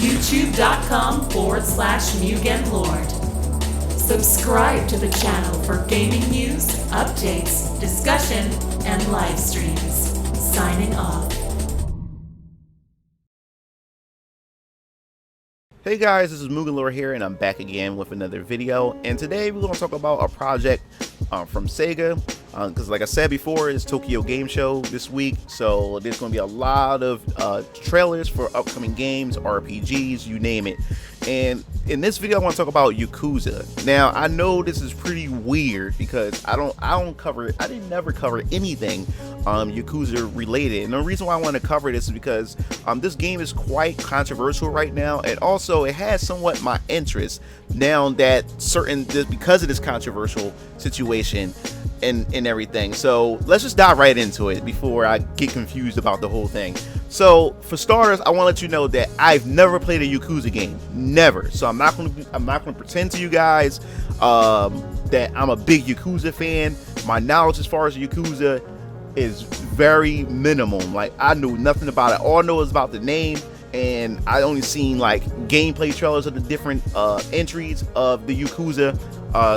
youtube.com/MugenLord. Subscribe to the channel for gaming news, updates, discussion, and live streams. Signing off. Hey guys, this is MugenLord here, and I'm back again with another video. And today we're going to talk about a project from Sega, because like I said before, it's Tokyo Game Show this week, so there's going to be a lot of trailers for upcoming games, RPGs, you name it. And in this video I want to talk about Yakuza. Now I know this is pretty weird because I didn't never cover anything Yakuza related, and the reason why I want to cover this is because this game is quite controversial right now, and also it has somewhat my interest now that because of this controversial situation and everything. So let's just dive right into it before I get confused about the whole thing. So for starters, I want to let you know that I've never played a Yakuza game, never. So I'm not going to pretend to you guys that I'm a big Yakuza fan. My knowledge as far as Yakuza is very minimum. Like, I knew nothing about it. All I know is about the name, and I only seen like gameplay trailers of the different entries of the Yakuza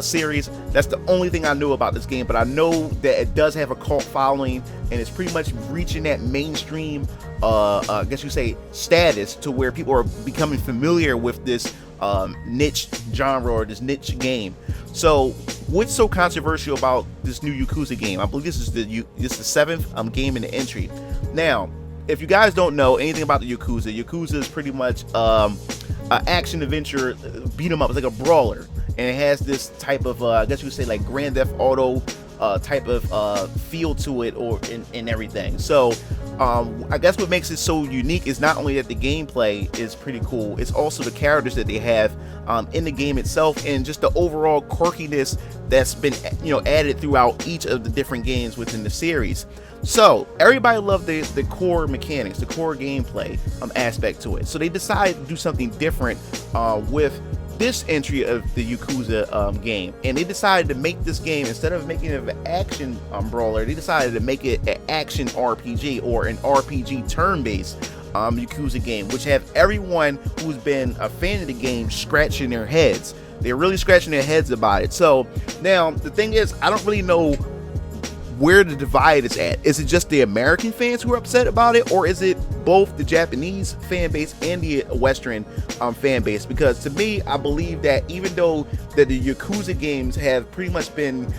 series. That's the only thing I knew about this game, but I know that it does have a cult following, and it's pretty much reaching that mainstream I guess you say status to where people are becoming familiar with this niche genre or this niche game. So what's so controversial about this new Yakuza game? I believe this is the 7th game in the entry. Now, if you guys don't know anything about the Yakuza is pretty much an action adventure beat 'em up. It's like a brawler, and it has this type of I guess you would say like Grand Theft Auto type of feel to it, and everything. So I guess what makes it so unique is not only that the gameplay is pretty cool, it's also the characters that they have in the game itself, and just the overall quirkiness that's been added throughout each of the different games within the series. So everybody loved the core mechanics, the core gameplay aspect to it. So they decided to do something different with this entry of the Yakuza game, and they decided to make this game, instead of making it an action brawler, they decided to make it an action RPG, or an RPG turn-based Yakuza game, which have everyone who's been a fan of the game scratching their heads. They're really scratching their heads about it. So now the thing is, I don't really know where the divide is at. Is it just the American fans who are upset about it, or is it both the Japanese fan base and the Western fan base? Because to me, I believe that even though that the Yakuza games have pretty much been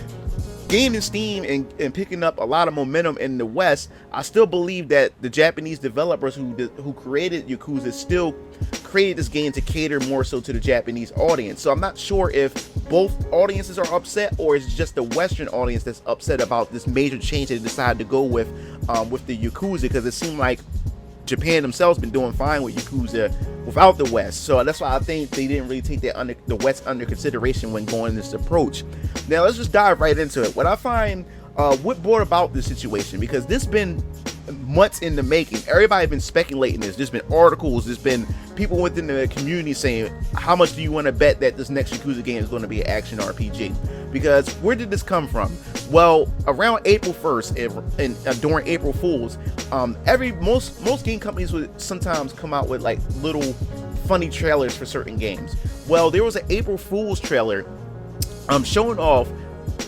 gaining steam and picking up a lot of momentum in the West, I still believe that the Japanese developers who created Yakuza still created this game to cater more so to the Japanese audience. So I'm not sure if both audiences are upset, or it's just the Western audience that's upset about this major change they decided to go with the Yakuza, because it seemed like Japan themselves been doing fine with Yakuza without the West. So that's why I think they didn't really take the West under consideration when going this approach. Now let's just dive right into it. What I find, what brought about this situation, because this been months in the making. Everybody been speculating this. There's been articles, there's been people within the community saying, how much do you want to bet that this next Yakuza game is going to be an action RPG? Because where did this come from? Well, around April 1st and during April Fools, most game companies would sometimes come out with like little funny trailers for certain games. Well, there was an April Fools trailer showing off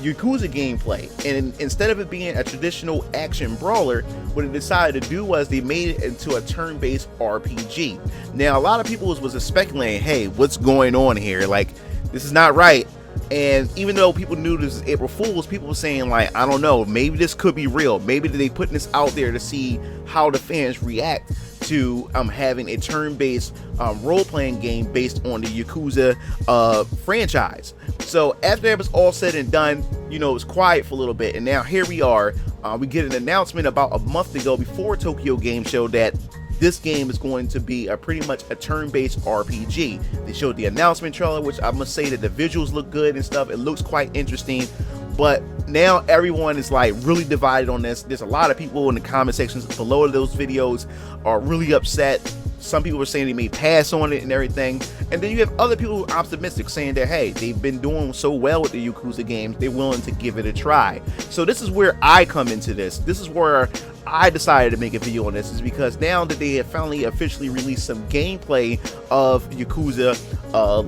Yakuza gameplay, and instead of it being a traditional action brawler, what they decided to do was they made it into a turn-based RPG. Now a lot of people was speculating, hey, what's going on here? Like, this is not right. And even though people knew this was April Fools, people were saying, like, I don't know, maybe this could be real. Maybe they putting this out there to see how the fans react to having a turn-based role-playing game based on the Yakuza franchise. So after it was all said and done, it was quiet for a little bit, and now here we are. We get an announcement about a month ago before Tokyo Game Show that this game is going to be pretty much a turn-based RPG. They showed the announcement trailer, which I must say that the visuals look good and stuff. It looks quite interesting, but now everyone is like really divided on this. There's a lot of people in the comment sections below those videos are really upset some people were saying they may pass on it and everything, and then you have other people who are optimistic, saying that hey, they've been doing so well with the Yakuza games, they're willing to give it a try. So this is where I come into this. This is where I decided to make a video on this, is because now that they have finally officially released some gameplay of Yakuza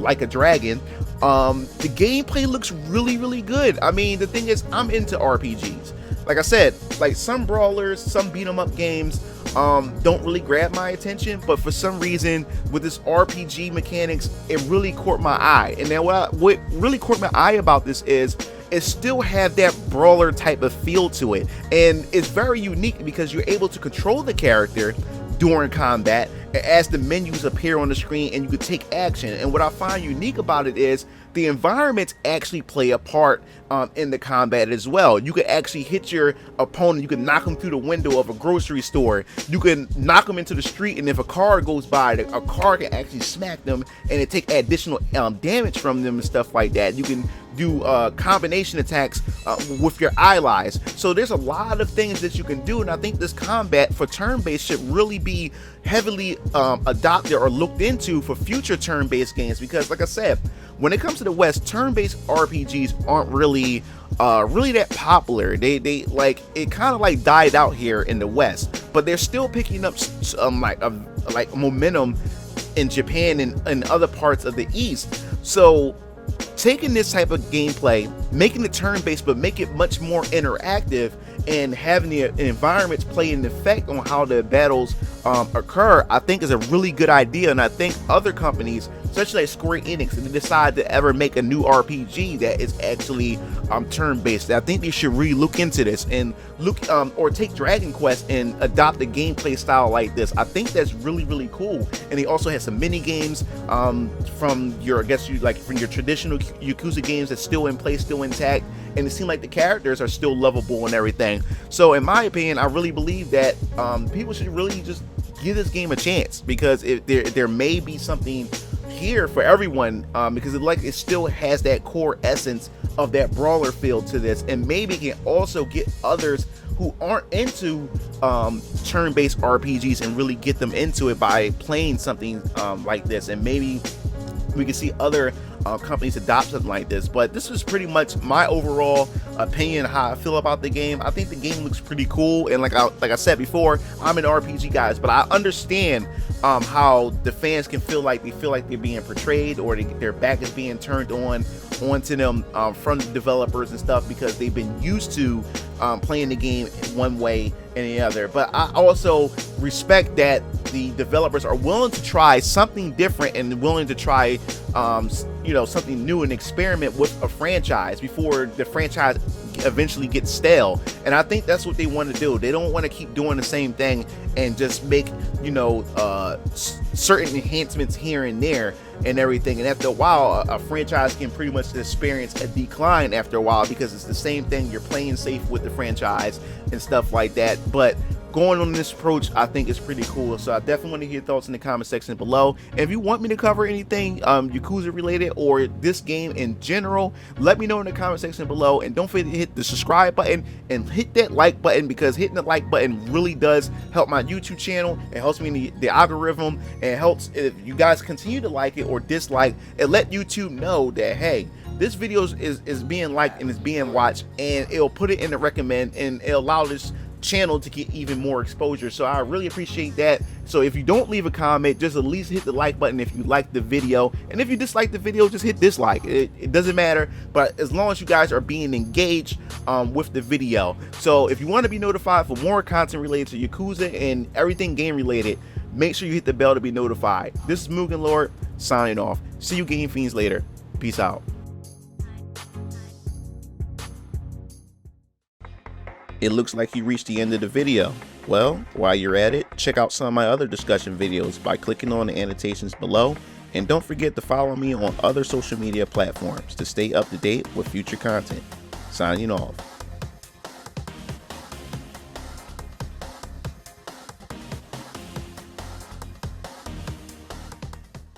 Like a Dragon, the gameplay looks really good. I mean, the thing is, I'm into RPGs. Like I said, like some brawlers, some beat 'em up games don't really grab my attention, but for some reason with this RPG mechanics, it really caught my eye. And then what really caught my eye about this is it still have that brawler type of feel to it, and it's very unique because you're able to control the character during combat as the menus appear on the screen and you can take action. And what I find unique about it is the environments actually play a part in the combat as well. You can actually hit your opponent, you can knock them through the window of a grocery store, you can knock them into the street, and if a car goes by, a car can actually smack them and it take additional damage from them and stuff like that. You can do combination attacks with your allies. So there's a lot of things that you can do, and I think this combat for turn-based should really be heavily adopted or looked into for future turn-based games, because like I said, when it comes to the West, turn-based RPGs aren't really that popular. They like, it kind of like died out here in the West, but they're still picking up like momentum in Japan and other parts of the East. So taking this type of gameplay, making it turn-based, but make it much more interactive, and having the environments play an effect on how the battles occur, I think is a really good idea. And I think other companies, especially like Square Enix, if they decide to ever make a new RPG that is actually turn-based, I think they should really look into this and look or take Dragon Quest and adopt a gameplay style like this. I think that's really cool. And they also have some mini games from your, from your traditional Yakuza games that's still in place, still intact, and it seems like the characters are still lovable and everything. So in my opinion, I really believe that people should really just give this game a chance, because there may be something here for everyone, because it still has that core essence of that brawler feel to this, and maybe it can also get others who aren't into turn-based RPGs and really get them into it by playing something like this, and maybe we can see other companies adopt something like this. But this is pretty much my overall opinion, how I feel about the game. I think the game looks pretty cool, and like I said before, I'm an RPG guy, but I understand how the fans can feel like they're being portrayed, or their back is being turned onto them from the developers and stuff, because they've been used to playing the game one way and the other. But I also respect that the developers are willing to try something different and willing to try something new and experiment with a franchise before the franchise eventually gets stale. And I think that's what they want to do. They don't want to keep doing the same thing and just make certain enhancements here and there and everything, and after a while a franchise can pretty much experience a decline after a while, because it's the same thing. You're playing safe with the franchise and stuff like that. But going on this approach, I think is pretty cool. So I definitely want to hear your thoughts in the comment section below. And if you want me to cover anything Yakuza related or this game in general, let me know in the comment section below. And don't forget to hit the subscribe button and hit that like button, because hitting the like button really does help my YouTube channel. It helps me in the algorithm, and it helps if you guys continue to like it or dislike. It let YouTube know that, hey, this video is being liked and is being watched, and it'll put it in the recommend, and it'll allow this channel to get even more exposure. So I really appreciate that. So if you don't leave a comment, just at least hit the like button if you like the video, and if you dislike the video, just hit dislike. It doesn't matter, but as long as you guys are being engaged with the video. So if you want to be notified for more content related to Yakuza and everything game related, make sure you hit the bell to be notified. This is MugenLord signing off. See you Game Fiends later. Peace out. It looks like you reached the end of the video. Well, while you're at it, check out some of my other discussion videos by clicking on the annotations below, and don't forget to follow me on other social media platforms to stay up to date with future content. Signing off.